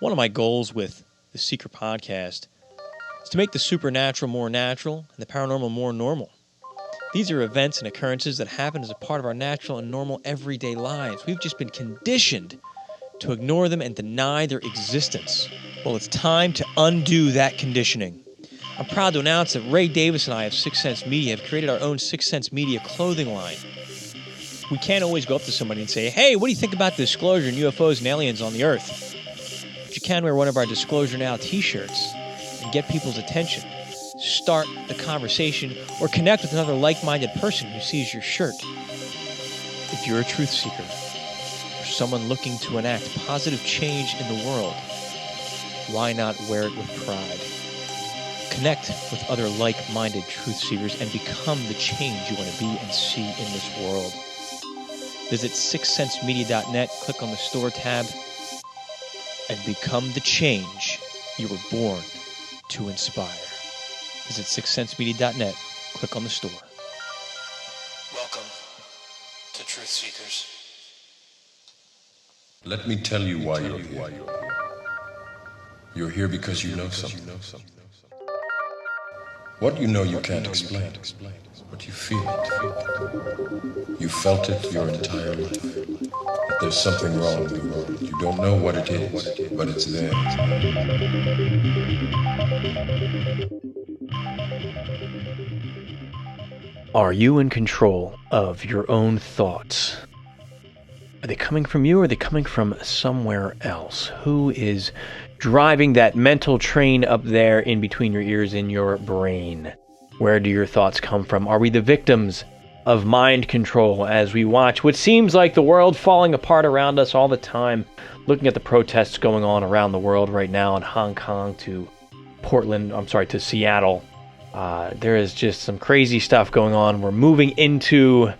One of my goals with the Seeker podcast is to make the supernatural more natural and the paranormal more normal. These are events and occurrences that happen as a part of our natural and normal everyday lives. We've just been conditioned to ignore them and deny their existence. Well, it's time to undo that conditioning. I'm proud to announce that Ray Davis and I of Sixth Sense Media have created our own Sixth Sense Media clothing line. We can't always go up to somebody and say, hey, what do you think about the disclosure in UFOs and aliens on the Earth? But you can wear one of our Disclosure Now t-shirts and get people's attention, start the conversation, or connect with another like-minded person who sees your shirt. If you're a truth seeker, or someone looking to enact positive change in the world, why not wear it with pride? Connect with other like-minded truth seekers and become the change you want to be and see in this world. Visit sixthsensemedia.net, click on the store tab, and become the change you were born to inspire. Visit sixthsensemedia.net, click on the store. Welcome to Truth Seekers. Let me tell you why you're here. You're here because you know something. What you know you can't explain, but you feel it. You felt it your entire life. That there's something wrong with the world. You don't know what it is, but it's there. Are you in control of your own thoughts? Are they coming from you or are they coming from somewhere else? Who is driving that mental train up there in between your ears in your brain? Where do your thoughts come from? Are we the victims of mind control as we watch what seems like the world falling apart around us all the time? Looking at the protests going on around the world right now in Hong Kong to Seattle. There is just some crazy stuff going on. We're moving into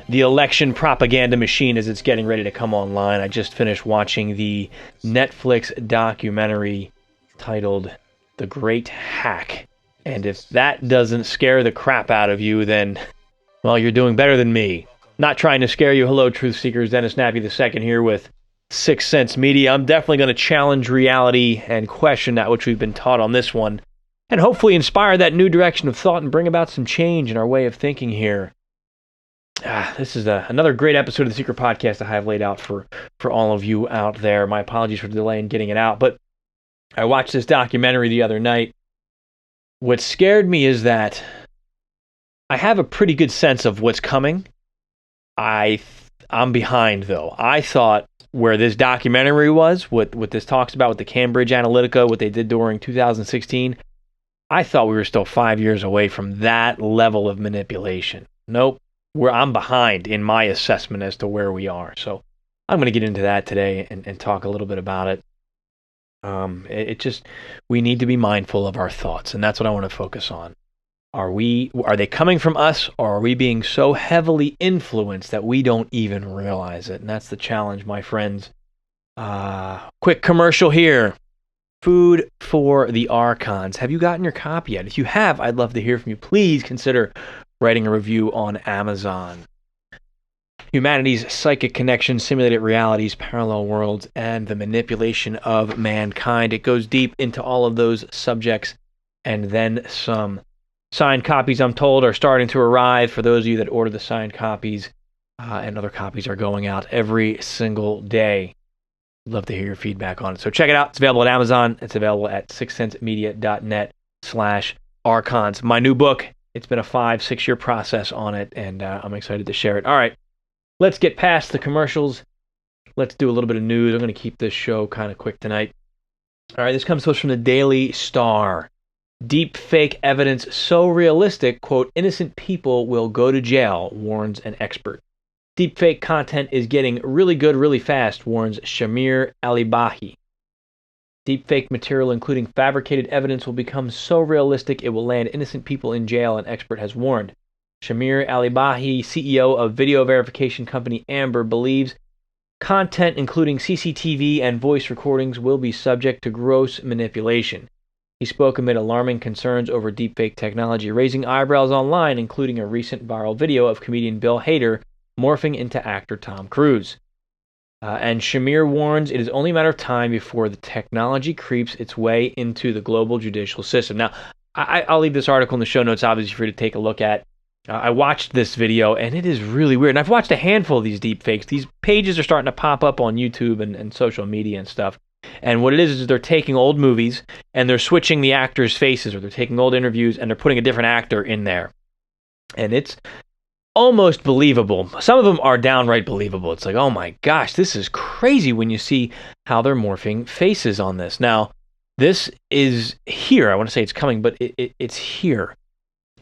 the election propaganda machine as it's getting ready to come online. I just finished watching the Netflix documentary titled The Great Hack. And if that doesn't scare the crap out of you, then, well, you're doing better than me. Not trying to scare you. Hello, Truth Seekers. Dennis Nappy II here with Sixth Sense Media. I'm definitely going to challenge reality and question that which we've been taught on this one, and hopefully inspire that new direction of thought and bring about some change in our way of thinking here. This is another great episode of the Secret Podcast I have laid out for all of you out there. My apologies for the delay in getting it out, but I watched this documentary the other night. What scared me is that I have a pretty good sense of what's coming. I'm behind, though. I thought where this documentary was, what this talks about with the Cambridge Analytica, what they did during 2016, I thought we were still 5 years away from that level of manipulation. Nope. I'm behind in my assessment as to where we are. So I'm going to get into that today and talk a little bit about it. We need to be mindful of our thoughts, and that's what I want to focus on. Are they coming from us, or are we being so heavily influenced that we don't even realize it? And that's the challenge, my friends. Quick commercial here. Food for the Archons. Have you gotten your copy yet? If you have, I'd love to hear from you. Please consider writing a review on Amazon. Humanity's psychic connection, simulated realities, parallel worlds, and the manipulation of mankind. It goes deep into all of those subjects and then some. Signed copies, I'm told, are starting to arrive for those of you that order the signed copies, and other copies are going out every single day. Love to hear your feedback on it. So check it out. It's available at Amazon. It's available at sixthsensemedia.net/archons. My new book. It's been a 5-6 year process on it, and I'm excited to share it. All right, let's get past the commercials. Let's do a little bit of news. I'm going to keep this show kind of quick tonight. All right, this comes to us from the Daily Star. Deep fake evidence so realistic, quote, innocent people will go to jail, warns an expert. Deep fake content is getting really good really fast, warns Shamir Alibahi. Deepfake material, including fabricated evidence, will become so realistic it will land innocent people in jail, an expert has warned. Shamir Alibahi, CEO of video verification company Amber, believes content, including CCTV and voice recordings, will be subject to gross manipulation. He spoke amid alarming concerns over deepfake technology, raising eyebrows online, including a recent viral video of comedian Bill Hader morphing into actor Tom Cruise. And Shamir warns it is only a matter of time before the technology creeps its way into the global judicial system. Now, I'll leave this article in the show notes, obviously, for you to take a look at. I watched this video, and it is really weird. And I've watched a handful of these deepfakes. These pages are starting to pop up on YouTube and social media and stuff. And what it is they're taking old movies, and they're switching the actors' faces, or they're taking old interviews, and they're putting a different actor in there. And it's almost believable. Some of them are downright believable. It's like, oh my gosh, this is crazy when you see how they're morphing faces on this. Now, this is here. I want to say it's coming, but it's here.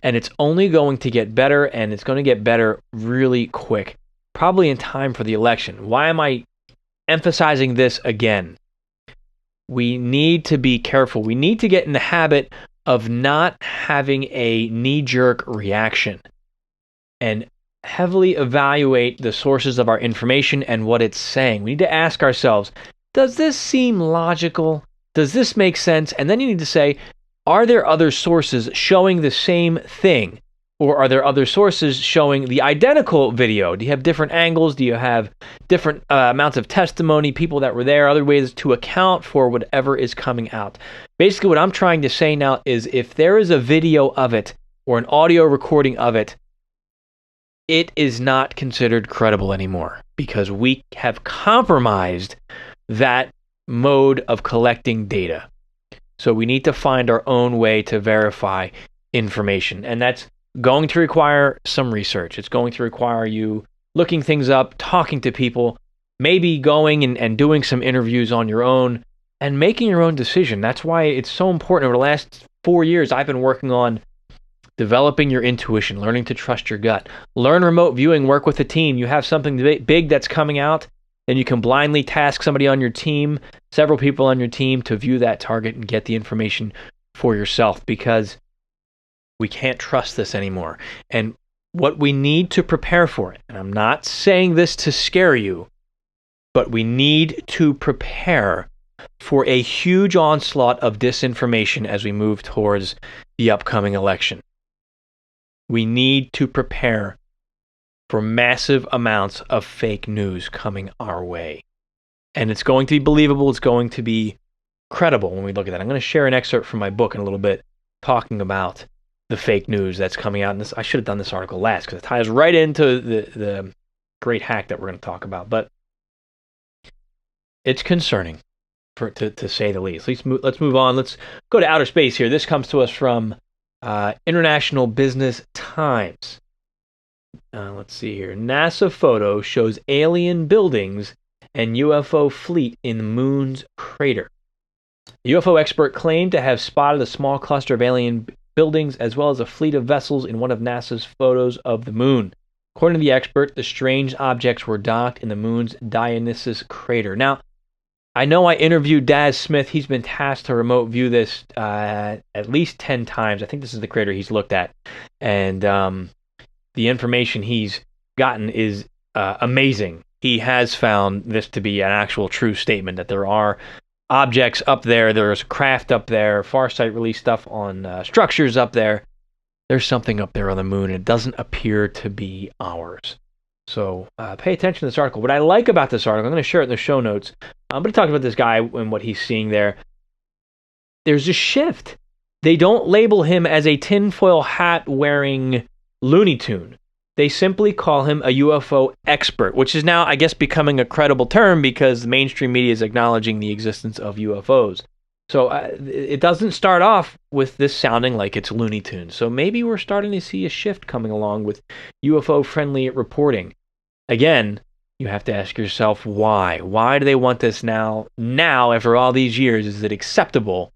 And it's only going to get better, and it's going to get better really quick, probably in time for the election. Why am I emphasizing this again? We need to be careful. We need to get in the habit of not having a knee-jerk reaction and heavily evaluate the sources of our information and what it's saying. We need to ask ourselves, does this seem logical? Does this make sense? And then you need to say, are there other sources showing the same thing? Or are there other sources showing the identical video? Do you have different angles? Do you have different amounts of testimony, people that were there, other ways to account for whatever is coming out? Basically, what I'm trying to say now is if there is a video of it or an audio recording of it, it is not considered credible anymore because we have compromised that mode of collecting data. So we need to find our own way to verify information. And that's going to require some research. It's going to require you looking things up, talking to people, maybe going and doing some interviews on your own and making your own decision. That's why it's so important. Over the last 4 years, I've been working on developing your intuition, learning to trust your gut. Learn remote viewing, work with a team. You have something big that's coming out, and you can blindly task somebody on your team, several people on your team, to view that target and get the information for yourself because we can't trust this anymore. And what we need to prepare for it, and I'm not saying this to scare you, but we need to prepare for a huge onslaught of disinformation as we move towards the upcoming election. We need to prepare for massive amounts of fake news coming our way. And it's going to be believable. It's going to be credible when we look at that. I'm going to share an excerpt from my book in a little bit talking about the fake news that's coming out. And I should have done this article last because it ties right into the great hack that we're going to talk about. But it's concerning, to say the least. Let's move on. Let's go to outer space here. This comes to us from International Business Times. Let's see here. NASA photo shows alien buildings and UFO fleet in the moon's crater. The UFO expert claimed to have spotted a small cluster of alien buildings as well as a fleet of vessels in one of NASA's photos of the moon. According to the expert, the strange objects were docked in the moon's Dionysus crater. Now, I know I interviewed Daz Smith. He's been tasked to remote view this at least 10 times. I think this is the crater he's looked at. And the information he's gotten is amazing. He has found this to be an actual true statement, that there are objects up there. There's craft up there. Farsight released stuff on structures up there. There's something up there on the moon, and it doesn't appear to be ours. So pay attention to this article. What I like about this article, I'm going to share it in the show notes. I'm going to talk about this guy and what he's seeing there. There's a shift. They don't label him as a tinfoil hat wearing Looney Tune. They simply call him a UFO expert, which is now, I guess, becoming a credible term because the mainstream media is acknowledging the existence of UFOs. So it doesn't start off with this sounding like it's Looney Tunes. So maybe we're starting to see a shift coming along with UFO-friendly reporting. Again, you have to ask yourself why. Why do they want this now? Now, after all these years, is it acceptable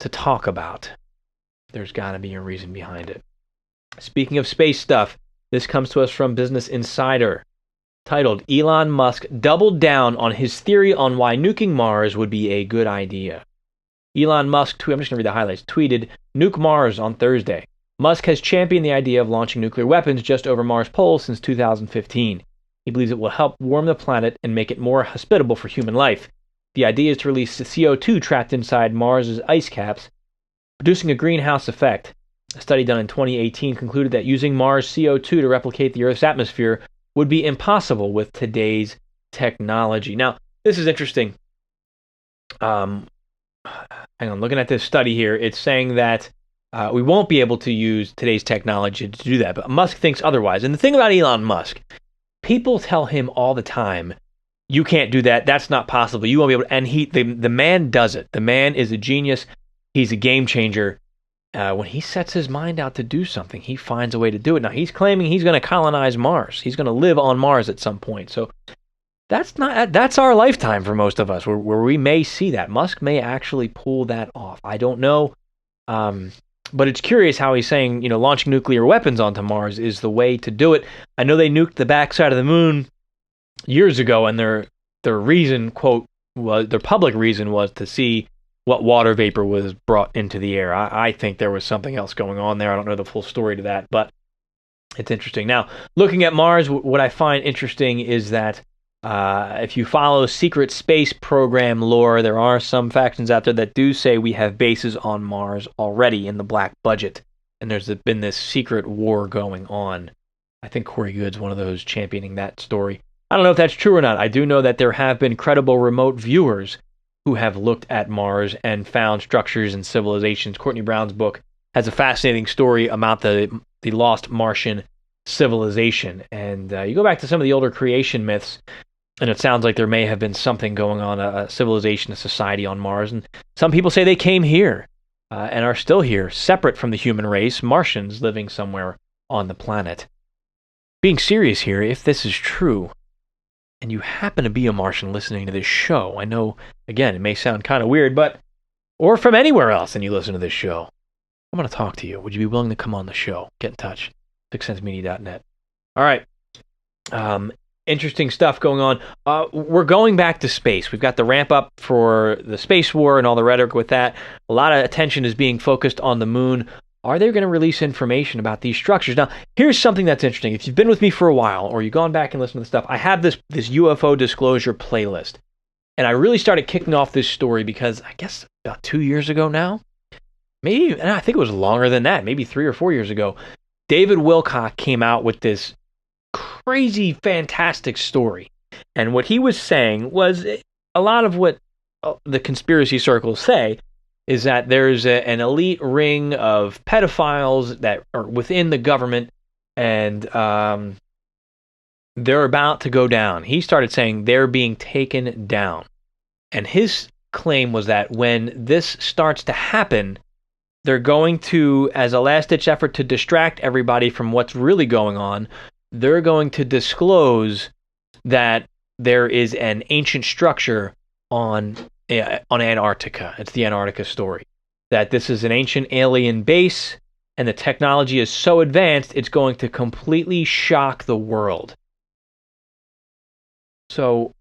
to talk about? There's got to be a reason behind it. Speaking of space stuff, this comes to us from Business Insider, titled, Elon Musk doubled down on his theory on why nuking Mars would be a good idea. Elon Musk, I'm just going to read the highlights, tweeted, "Nuke Mars on Thursday. Musk has championed the idea of launching nuclear weapons just over Mars' poles since 2015. He believes it will help warm the planet and make it more hospitable for human life. The idea is to release the CO2 trapped inside Mars' ice caps, producing a greenhouse effect. A study done in 2018 concluded that using Mars' CO2 to replicate the Earth's atmosphere would be impossible with today's technology. Now, this is interesting. Hang on, looking at this study here, it's saying that we won't be able to use today's technology to do that, but Musk thinks otherwise. And the thing about Elon Musk, people tell him all the time, you can't do that. That's not possible. You won't be able to. And the man does it. The man is a genius. He's a game changer. When he sets his mind out to do something, he finds a way to do it. Now, he's claiming he's going to colonize Mars. He's going to live on Mars at some point. So that's our lifetime for most of us, where we may see that. Musk may actually pull that off. I don't know. But it's curious how he's saying, launching nuclear weapons onto Mars is the way to do it. I know they nuked the backside of the moon years ago, and their reason, quote, their public reason was to see what water vapor was brought into the air. I think there was something else going on there. I don't know the full story to that, but it's interesting. Now, looking at Mars, what I find interesting is that if you follow secret space program lore, there are some factions out there that do say we have bases on Mars already in the black budget, and there's been this secret war going on. I think Corey Good's one of those championing that story. I don't know if that's true or not. I do know that there have been credible remote viewers who have looked at Mars and found structures and civilizations. Courtney Brown's book has a fascinating story about the lost Martian civilization. And you go back to some of the older creation myths, and it sounds like there may have been something going on, a civilization, a society on Mars. And some people say they came here and are still here, separate from the human race, Martians living somewhere on the planet. Being serious here, if this is true, and you happen to be a Martian listening to this show, I know, again, it may sound kind of weird, or from anywhere else and you listen to this show, I'm going to talk to you. Would you be willing to come on the show? Get in touch. sixcentsmedia.net. All right. Interesting stuff going on. We're going back to space. We've got the ramp up for the space war and all the rhetoric with that. A lot of attention is being focused on the moon. Are they going to release information about these structures? Now, here's something that's interesting. If you've been with me for a while, or you've gone back and listened to the stuff, I have this UFO disclosure playlist. And I really started kicking off this story because I guess about 2 years ago now, maybe, and I think it was longer than that, maybe 3 or 4 years ago, David Wilcock came out with this crazy, fantastic story. And what he was saying was a lot of what the conspiracy circles say is that there's an elite ring of pedophiles that are within the government, and they're about to go down. He started saying they're being taken down. And his claim was that when this starts to happen, they're going to, as a last-ditch effort to distract everybody from what's really going on, they're going to disclose that there is an ancient structure on Antarctica. It's the Antarctica story. That this is an ancient alien base, and the technology is so advanced, it's going to completely shock the world. So,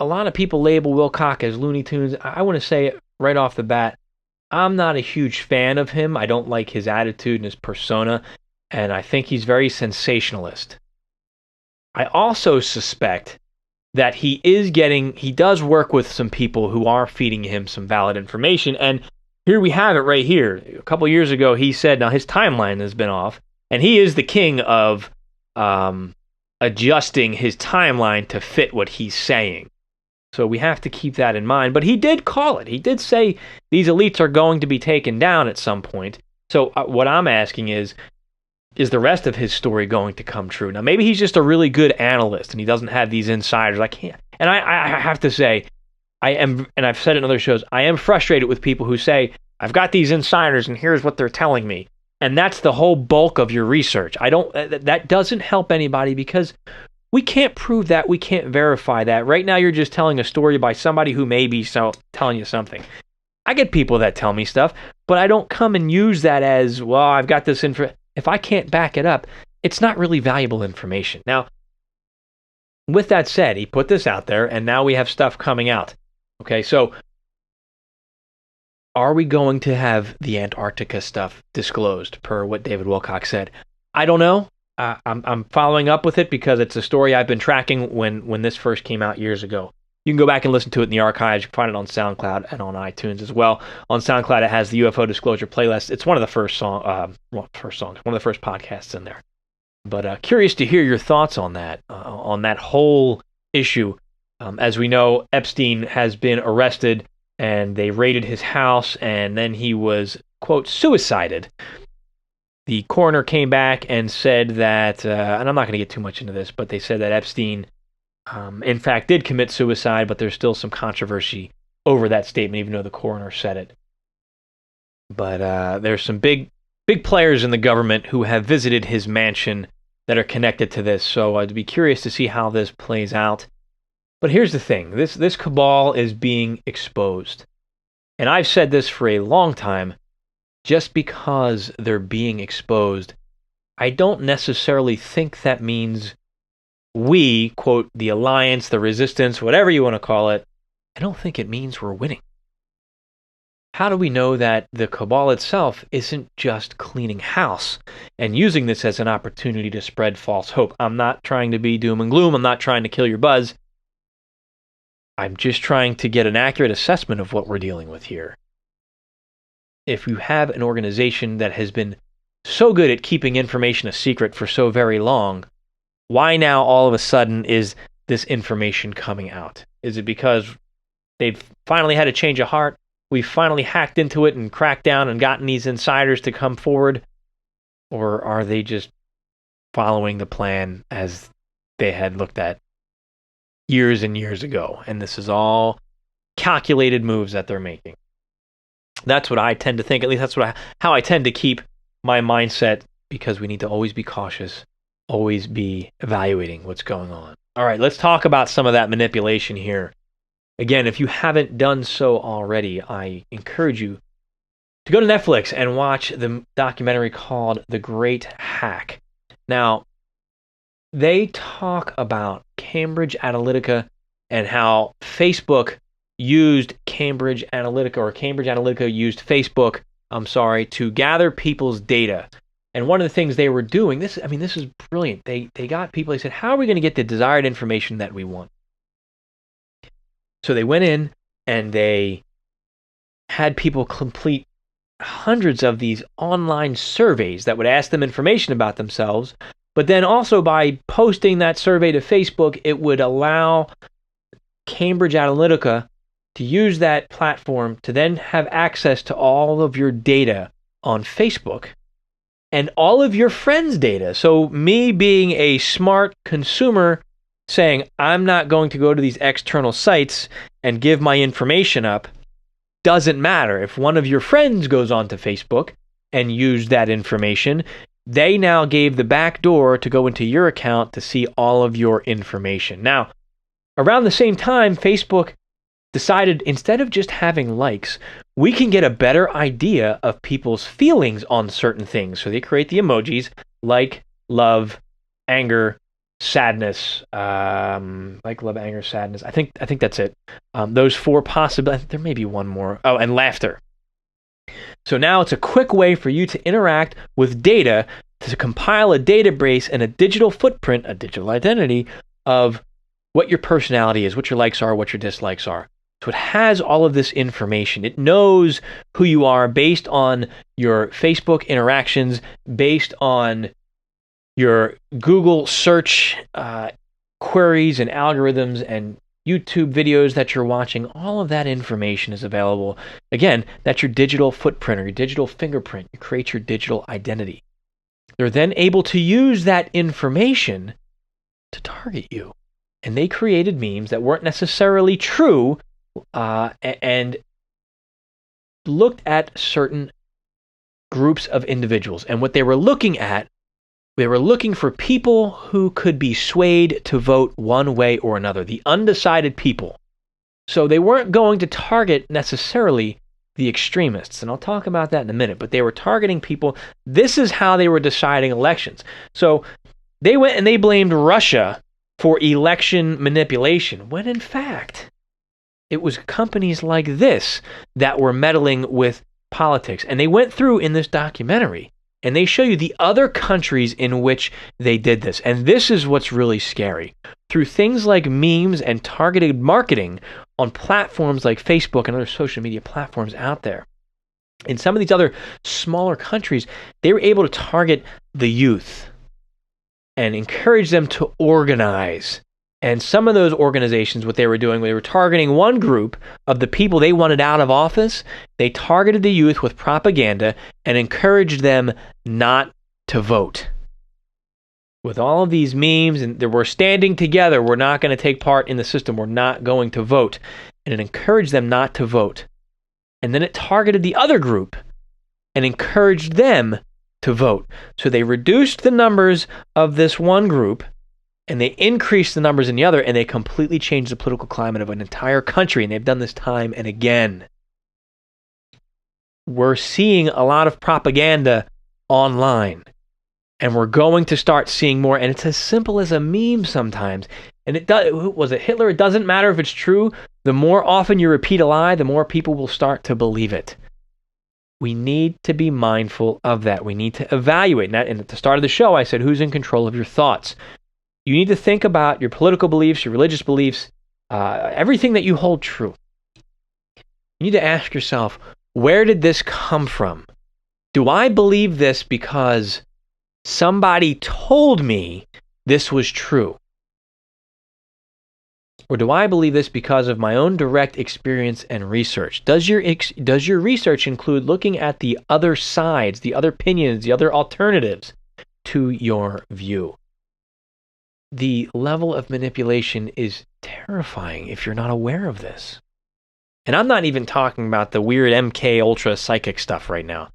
a lot of people label Wilcock as Looney Tunes. I want to say right off the bat, I'm not a huge fan of him. I don't like his attitude and his persona, and I think he's very sensationalist. I also suspect that he does work with some people who are feeding him some valid information. And here we have it right here. A couple years ago, he said, now his timeline has been off, and he is the king of adjusting his timeline to fit what he's saying. So we have to keep that in mind. But he did call it. He did say these elites are going to be taken down at some point. So what I'm asking is the rest of his story going to come true? Now, maybe he's just a really good analyst and he doesn't have these insiders. I can't. And I have to say, I am, and I've said it in other shows, I am frustrated with people who say, I've got these insiders and here's what they're telling me. And that's the whole bulk of your research. That doesn't help anybody because we can't prove that. We can't verify that. Right now, you're just telling a story by somebody who may be telling you something. I get people that tell me stuff, but I don't come and use that as, well, I've got this info. If I can't back it up, it's not really valuable information. Now, with that said, he put this out there, and now we have stuff coming out. Okay, so are we going to have the Antarctica stuff disclosed, per what David Wilcock said? I don't know. I'm following up with it because it's a story I've been tracking when this first came out years ago. You can go back and listen to it in the archives. You can find it on SoundCloud and on iTunes as well. On SoundCloud, it has the UFO Disclosure playlist. It's one of the first songs, one of the first podcasts in there. But curious to hear your thoughts on that whole issue. As we know, Epstein has been arrested, and they raided his house, and then he was, quote, suicided. The coroner came back and said that, and I'm not going to get too much into this, but they said that Epstein, in fact, did commit suicide, but there's still some controversy over that statement, even though the coroner said it. But there's some big players in the government who have visited his mansion that are connected to this, so I'd be curious to see how this plays out. But here's the thing, this cabal is being exposed. And I've said this for a long time, just because they're being exposed, I don't necessarily think that means we, quote, the alliance, the resistance, whatever you want to call it, I don't think it means we're winning. How do we know that the cabal itself isn't just cleaning house and using this as an opportunity to spread false hope? I'm not trying to be doom and gloom. I'm not trying to kill your buzz. I'm just trying to get an accurate assessment of what we're dealing with here. If you have an organization that has been so good at keeping information a secret for so very long, why now all of a sudden is this information coming out? Is it because they've finally had a change of heart? We've finally hacked into it and cracked down and gotten these insiders to come forward? Or are they just following the plan as they had looked at years and years ago? And this is all calculated moves that they're making. That's what I tend to think. At least that's how I tend to keep my mindset, because we need to always be cautious, always be evaluating what's going on. All right, let's talk about some of that manipulation here. Again, if you haven't done so already, I encourage you to go to Netflix and watch the documentary called The Great Hack. Now, they talk about Cambridge Analytica and how Facebook used Cambridge Analytica, or Cambridge Analytica used Facebook, to gather people's data. And one of the things they were doing, this is brilliant. They got people, they said, how are we going to get the desired information that we want? So they went in and they had people complete hundreds of these online surveys that would ask them information about themselves. But then also by posting that survey to Facebook, it would allow Cambridge Analytica to use that platform to then have access to all of your data on Facebook and all of your friends' data. So me being a smart consumer saying, I'm not going to go to these external sites and give my information up, doesn't matter. If one of your friends goes onto Facebook and used that information, they now gave the back door to go into your account to see all of your information. Now, around the same time, Facebook decided, instead of just having likes, we can get a better idea of people's feelings on certain things. So they create the emojis, like, love, anger, sadness, like, love, anger, sadness. I think that's it. Those four possible. There may be one more. Oh, and laughter. So now it's a quick way for you to interact with data, to compile a database and a digital footprint, a digital identity of what your personality is, what your likes are, what your dislikes are. So it has all of this information. It knows who you are based on your Facebook interactions, based on your Google search queries and algorithms and YouTube videos that you're watching. All of that information is available. Again, that's your digital footprint or your digital fingerprint. You create your digital identity. They're then able to use that information to target you. And they created memes that weren't necessarily true, and looked at certain groups of individuals. And what they were looking at, they were looking for people who could be swayed to vote one way or another, the undecided people. So they weren't going to target necessarily the extremists, and I'll talk about that in a minute, but they were targeting people. This is how they were deciding elections. So they went and they blamed Russia for election manipulation, when in fact, it was companies like this that were meddling with politics. And they went through in this documentary, and they show you the other countries in which they did this. And this is what's really scary. Through things like memes and targeted marketing on platforms like Facebook and other social media platforms out there, in some of these other smaller countries, they were able to target the youth and encourage them to organize And some of those organizations, what they were doing, they were targeting one group of the people they wanted out of office. They targeted the youth with propaganda and encouraged them not to vote. With all of these memes, and we're standing together, we're not going to take part in the system, we're not going to vote. And it encouraged them not to vote. And then it targeted the other group and encouraged them to vote. So they reduced the numbers of this one group and they increased the numbers in the other, and they completely changed the political climate of an entire country. And they've done this time and again. We're seeing a lot of propaganda online. And we're going to start seeing more. And it's as simple as a meme sometimes. And it does. Was it Hitler? It doesn't matter if it's true. The more often you repeat a lie, the more people will start to believe it. We need to be mindful of that. We need to evaluate. And at the start of the show, I said, who's in control of your thoughts? You need to think about your political beliefs, your religious beliefs, everything that you hold true. You need to ask yourself, where did this come from? Do I believe this because somebody told me this was true? Or do I believe this because of my own direct experience and research? Does your research include looking at the other sides, the other opinions, the other alternatives to your view? The level of manipulation is terrifying if you're not aware of this. And I'm not even talking about the weird MK Ultra psychic stuff right now.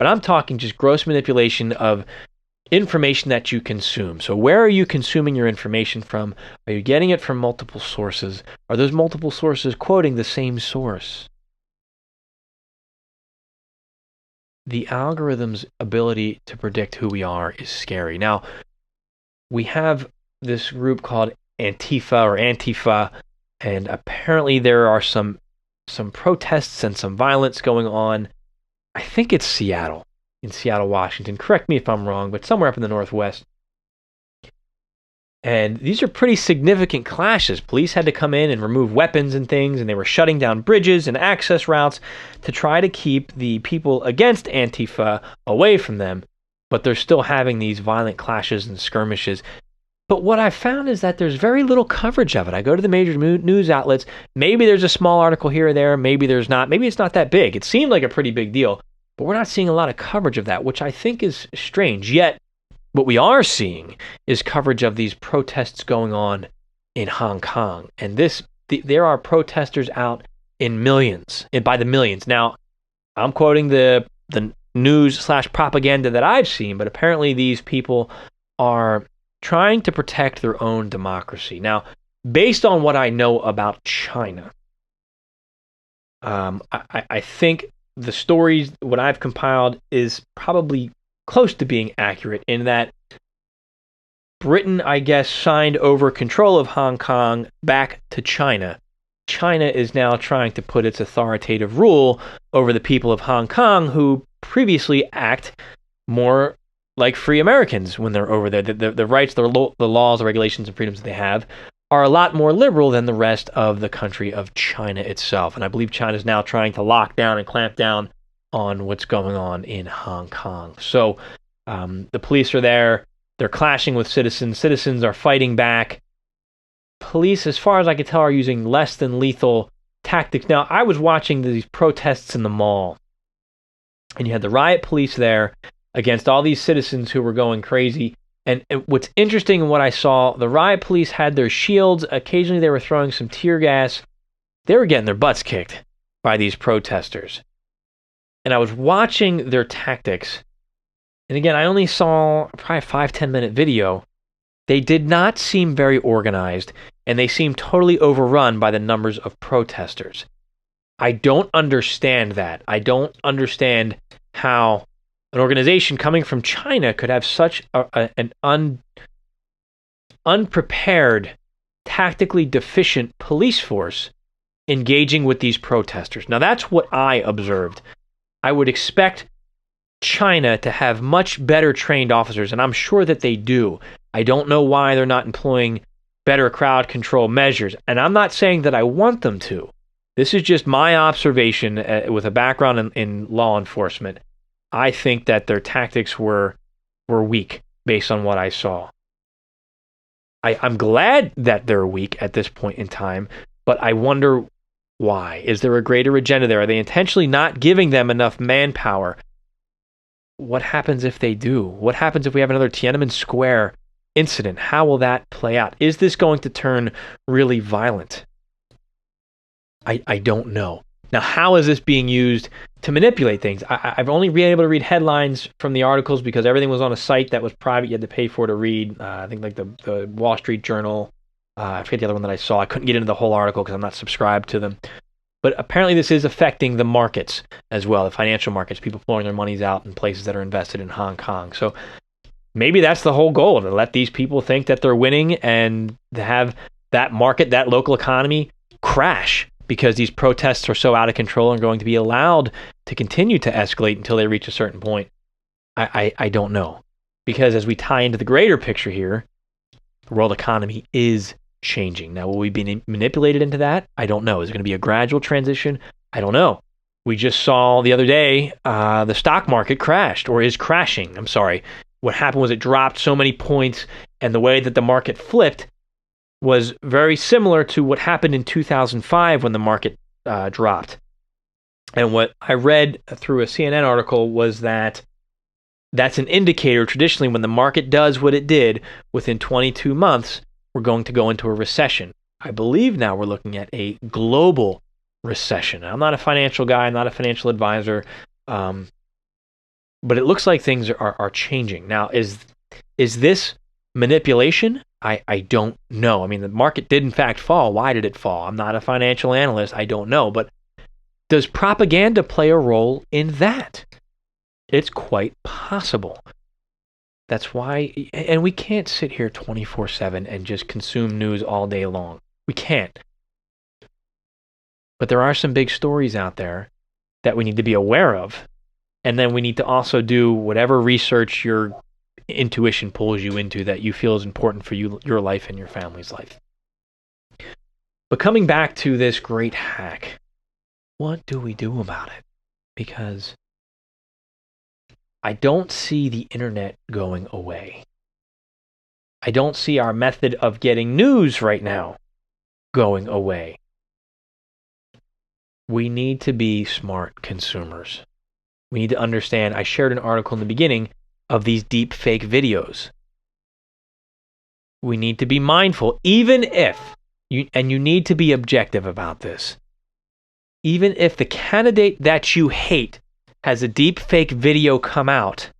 But I'm talking just gross manipulation of information that you consume. So where are you consuming your information from? Are you getting it from multiple sources? Are those multiple sources quoting the same source? The algorithm's ability to predict who we are is scary. Now, we have this group called Antifa, and apparently there are some protests and some violence going on. I think it's Seattle. In Seattle, Washington. Correct me if I'm wrong, but somewhere up in the Northwest. And these are pretty significant clashes. Police had to come in and remove weapons and things, and they were shutting down bridges and access routes to try to keep the people against Antifa away from them. But they're still having these violent clashes and skirmishes. But what I found is that there's very little coverage of it. I go to the major news outlets. Maybe there's a small article here or there. Maybe there's not. Maybe it's not that big. It seemed like a pretty big deal. But we're not seeing a lot of coverage of that, which I think is strange. Yet, what we are seeing is coverage of these protests going on in Hong Kong. And there are protesters out in millions, and by the millions. Now, I'm quoting the news/propaganda that I've seen, but apparently these people are trying to protect their own democracy. Now, based on what I know about China, I think the stories, what I've compiled, is probably close to being accurate in that Britain, I guess, signed over control of Hong Kong back to China. China is now trying to put its authoritative rule over the people of Hong Kong who previously act more like free Americans when they're over there. The rights, the laws, the regulations, and freedoms that they have are a lot more liberal than the rest of the country of China itself. And I believe China is now trying to lock down and clamp down on what's going on in Hong Kong. So the police are there. They're clashing with citizens. Citizens are fighting back. Police, as far as I can tell, are using less than lethal tactics. Now, I was watching these protests in the mall, and you had the riot police there against all these citizens who were going crazy. And what's interesting in what I saw, the riot police had their shields. Occasionally they were throwing some tear gas. They were getting their butts kicked by these protesters. And I was watching their tactics. And again, I only saw probably a 5-10 minute video. They did not seem very organized, and they seemed totally overrun by the numbers of protesters. I don't understand that. I don't understand how an organization coming from China could have such an unprepared, tactically deficient police force engaging with these protesters. Now, that's what I observed. I would expect China to have much better trained officers, and I'm sure that they do. I don't know why they're not employing better crowd control measures, and I'm not saying that I want them to. This is just my observation with a background in law enforcement. I think that their tactics were weak based on what I saw. I'm glad that they're weak at this point in time, but I wonder why. Is there a greater agenda there? Are they intentionally not giving them enough manpower? What happens if they do? What happens if we have another Tiananmen Square incident? How will that play out? Is this going to turn really violent? I don't know. Now, how is this being used to manipulate things? I've only been able to read headlines from the articles because everything was on a site that was private. You had to pay for to read. I think like the Wall Street Journal. I forget the other one that I saw. I couldn't get into the whole article because I'm not subscribed to them. But apparently this is affecting the markets as well, the financial markets, people flowing their monies out in places that are invested in Hong Kong. So maybe that's the whole goal, to let these people think that they're winning and to have that market, that local economy crash because these protests are so out of control and going to be allowed to continue to escalate until they reach a certain point. I don't know. Because as we tie into the greater picture here, the world economy is changing. Now, will we be manipulated into that? I don't know. Is it going to be a gradual transition? I don't know. We just saw the other day the stock market crashed, or is crashing. I'm sorry. What happened was it dropped so many points, and the way that the market flipped was very similar to what happened in 2005 when the market dropped. And what I read through a CNN article was that that's an indicator traditionally when the market does what it did within 22 months, we're going to go into a recession. I believe now we're looking at a global recession. I'm not a financial guy, I'm not a financial advisor, but it looks like things are changing. Now, is this manipulation? I don't know. I mean, the market did in fact fall. Why did it fall? I'm not a financial analyst. I don't know. But does propaganda play a role in that? It's quite possible. That's why, and we can't sit here 24/7 and just consume news all day long. We can't. But there are some big stories out there that we need to be aware of. And then we need to also do whatever research your intuition pulls you into that you feel is important for you, your life and your family's life. But coming back to this great hack, what do we do about it? Because I don't see the internet going away. I don't see our method of getting news right now going away. We need to be smart consumers. We need to understand. I shared an article in the beginning of these deep fake videos. We need to be mindful, even if, you need to be objective about this, even if the candidate that you hate has a deep fake video come out,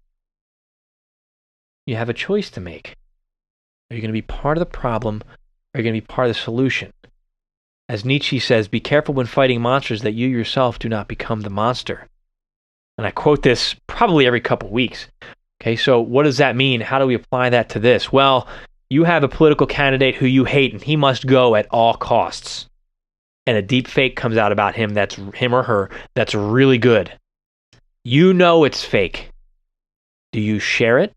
you have a choice to make. Are you going to be part of the problem, or are you going to be part of the solution? As Nietzsche says, be careful when fighting monsters that you yourself do not become the monster. And I quote this probably every couple weeks. Okay, so what does that mean? How do we apply that to this? Well, you have a political candidate who you hate, and he must go at all costs. And a deep fake comes out about him, that's him or her, that's really good. You know it's fake. Do you share it?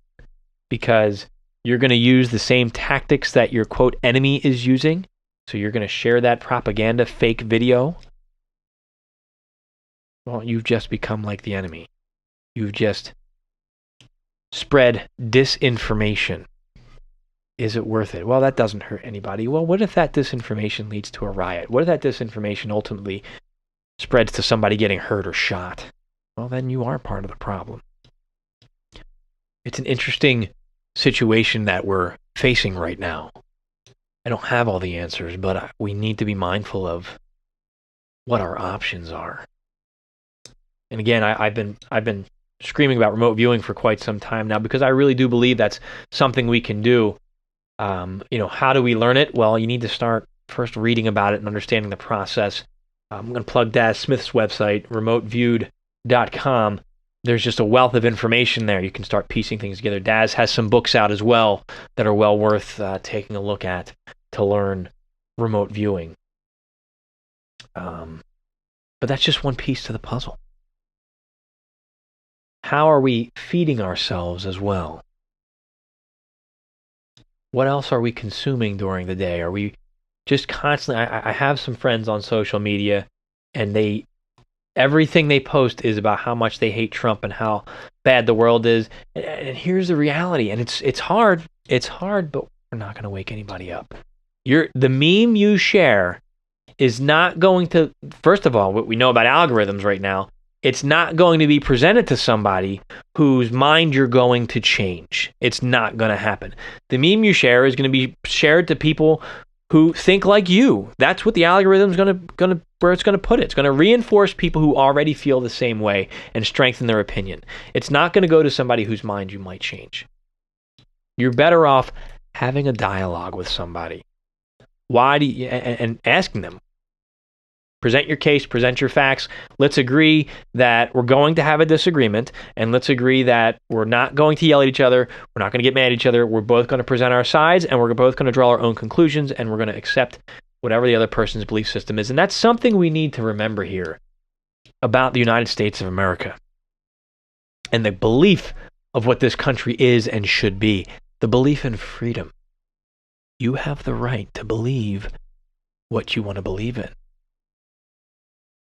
Because you're going to use the same tactics that your, quote, enemy is using. So you're going to share that propaganda fake video. Well, you've just become like the enemy. You've just spread disinformation. Is it worth it? Well, that doesn't hurt anybody. Well, what if that disinformation leads to a riot? What if that disinformation ultimately spreads to somebody getting hurt or shot? Well, then you are part of the problem. It's an interesting situation that we're facing right now. I don't have all the answers, but we need to be mindful of what our options are. And again, I've been screaming about remote viewing for quite some time now because I really do believe that's something we can do. How do we learn it? Well, you need to start first reading about it and understanding the process. I'm going to plug Daz Smith's website, remoteviewed.com. There's just a wealth of information there. You can start piecing things together. Daz has some books out as well that are well worth taking a look at to learn remote viewing. But that's just one piece to the puzzle. How are we feeding ourselves as well? What else are we consuming during the day? Are we just constantly... I have some friends on social media, and everything they post is about how much they hate Trump and how bad the world is. And here's the reality, and it's hard. It's hard, but are not going to wake anybody up. The meme you share is not going to, first of all, what we know about algorithms right now, it's not going to be presented to somebody whose mind you're going to change. It's not going to happen. The meme you share is going to be shared to people who think like you. That's what the algorithm is where it's going to put it. It's going to reinforce people who already feel the same way and strengthen their opinion. It's not going to go to somebody whose mind you might change. You're better off having a dialogue with somebody. Why do you, and asking them, present your case, present your facts. Let's agree that we're going to have a disagreement, and let's agree that we're not going to yell at each other. We're not going to get mad at each other. We're both going to present our sides, and we're both going to draw our own conclusions, and we're going to accept whatever the other person's belief system is. And that's something we need to remember here about the United States of America and the belief of what this country is and should be, the belief in freedom. You have the right to believe what you want to believe in.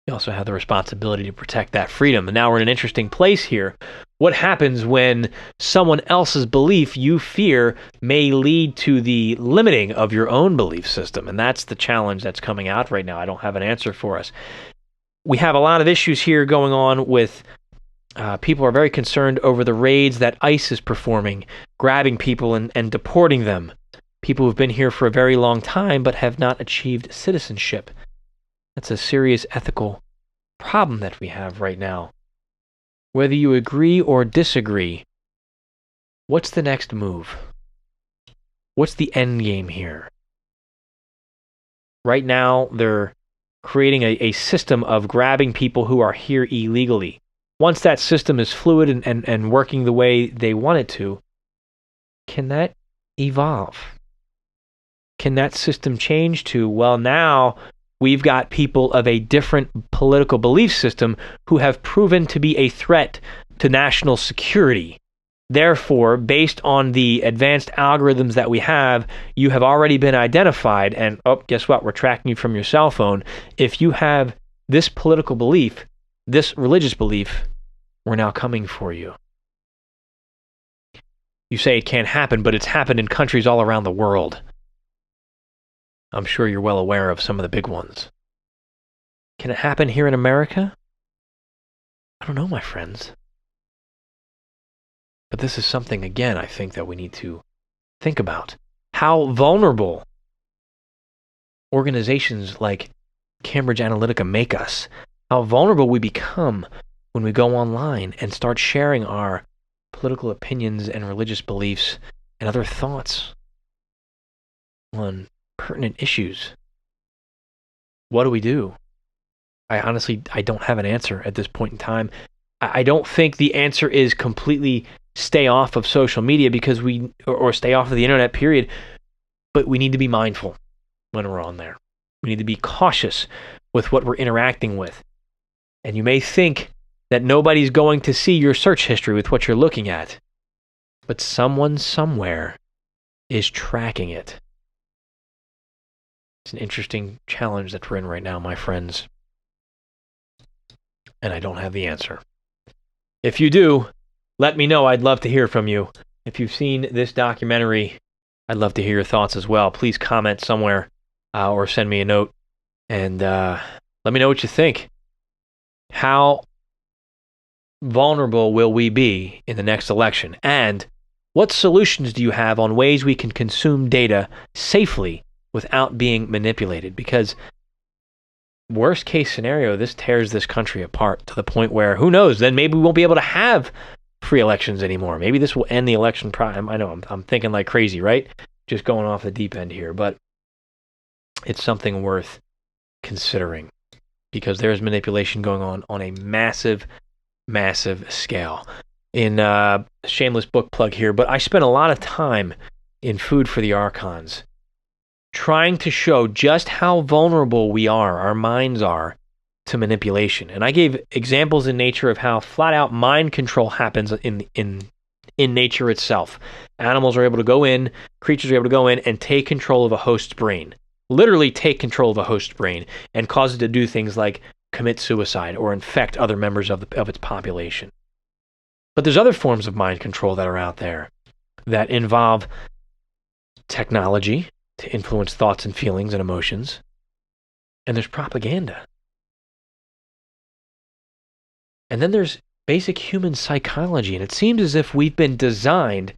You also have the responsibility to protect that freedom. And now we're in an interesting place here. What happens when someone else's belief you fear may lead to the limiting of your own belief system? And that's the challenge that's coming out right now. I don't have an answer for us. We have a lot of issues here going on with people are very concerned over the raids that ICE is performing, grabbing people and deporting them. People who've been here for a very long time but have not achieved citizenship. That's a serious ethical problem that we have right now. Whether you agree or disagree, what's the next move? What's the end game here? Right now, they're creating a system of grabbing people who are here illegally. Once that system is fluid and working the way they want it to, can that evolve? Can that system change to, well, now we've got people of a different political belief system who have proven to be a threat to national security. Therefore, based on the advanced algorithms that we have, you have already been identified, and guess what? We're tracking you from your cell phone. If you have this political belief, this religious belief, we're now coming for you. You say it can't happen, but it's happened in countries all around the world. I'm sure you're well aware of some of the big ones. Can it happen here in America? I don't know, my friends. But this is something, again, I think that we need to think about. How vulnerable organizations like Cambridge Analytica make us. How vulnerable we become when we go online and start sharing our political opinions and religious beliefs and other thoughts on pertinent issues. What do we do? I don't have an answer at this point in time. I don't think the answer is completely stay off of social media or stay off of the internet, period. But we need to be mindful when we're on there. We need to be cautious with what we're interacting with. And you may think that nobody's going to see your search history with what you're looking at, but someone somewhere is tracking it. It's an interesting challenge that we're in right now, my friends. And I don't have the answer. If you do, let me know. I'd love to hear from you. If you've seen this documentary, I'd love to hear your thoughts as well. Please comment somewhere or send me a note and let me know what you think. How vulnerable will we be in the next election? And what solutions do you have on ways we can consume data safely without being manipulated? Because worst case scenario, this tears this country apart to the point where, who knows, then maybe we won't be able to have free elections anymore. Maybe this will end the election prime. I know I'm thinking like crazy, right? Just going off the deep end here, but it's something worth considering because there's manipulation going on a massive, massive scale. In shameless book plug here, but I spent a lot of time in Food for the Archons trying to show just how vulnerable our minds are to manipulation. And I gave examples in nature of how flat out mind control happens in nature itself. Animals are able to go in, creatures are able to go in and take control of a host's brain. Literally take control of a host's brain and cause it to do things like commit suicide or infect other members of its population. But there's other forms of mind control that are out there that involve technology to influence thoughts and feelings and emotions, and there's propaganda. And then there's basic human psychology, and it seems as if we've been designed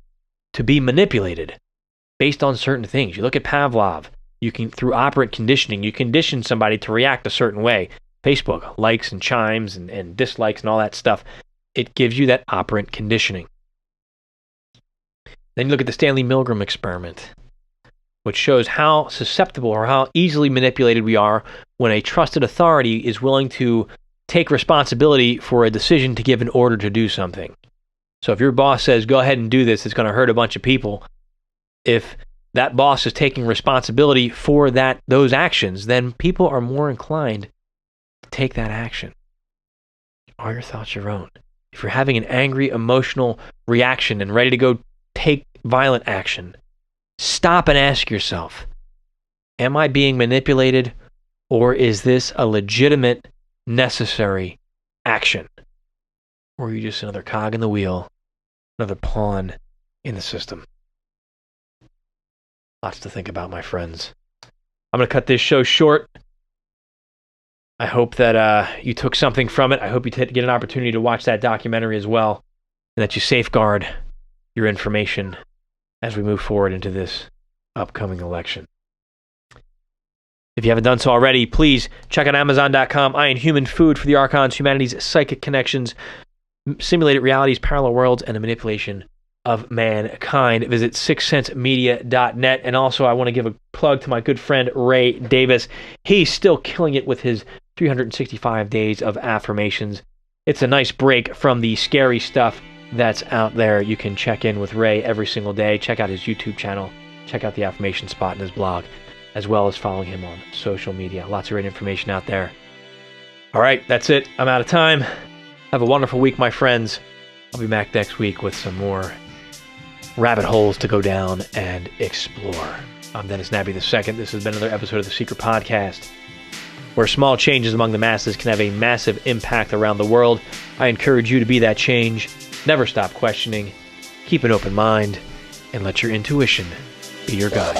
to be manipulated based on certain things. You look at Pavlov, you can, through operant conditioning, you condition somebody to react a certain way. Facebook, likes and chimes and dislikes and all that stuff, it gives you that operant conditioning. Then you look at the Stanley Milgram experiment, which shows how susceptible or how easily manipulated we are when a trusted authority is willing to take responsibility for a decision to give an order to do something. So if your boss says, go ahead and do this, it's going to hurt a bunch of people. If that boss is taking responsibility for those actions, then people are more inclined to take that action. Are your thoughts your own? If you're having an angry, emotional reaction and ready to go take violent action, stop and ask yourself, am I being manipulated, or is this a legitimate, necessary action? Or are you just another cog in the wheel, another pawn in the system? Lots to think about, my friends. I'm going to cut this show short. I hope that you took something from it. I hope you get an opportunity to watch that documentary as well, and that you safeguard your information as we move forward into this upcoming election. If you haven't done so already, please check out Amazon.com. I Am Human, food for the Archons, humanity's psychic connections, simulated realities, parallel worlds, and the manipulation of mankind. Visit sixcentsmedia.net. And also, I want to give a plug to my good friend Ray Davis. He's still killing it with his 365 days of affirmations. It's a nice break from the scary stuff that's out there. You can check in with Ray every single day. Check out his YouTube channel. Check out the affirmation spot in his blog, as well as following him on social media. Lots of great information out there. All right, that's it. I'm out of time. Have a wonderful week, my friends. I'll be back next week with some more rabbit holes to go down and explore. I'm Dennis Nabby II. This has been another episode of The Secret Podcast, where small changes among the masses can have a massive impact around the world. I encourage you to be that change. Never stop questioning. Keep an open mind, and let your intuition be your guide.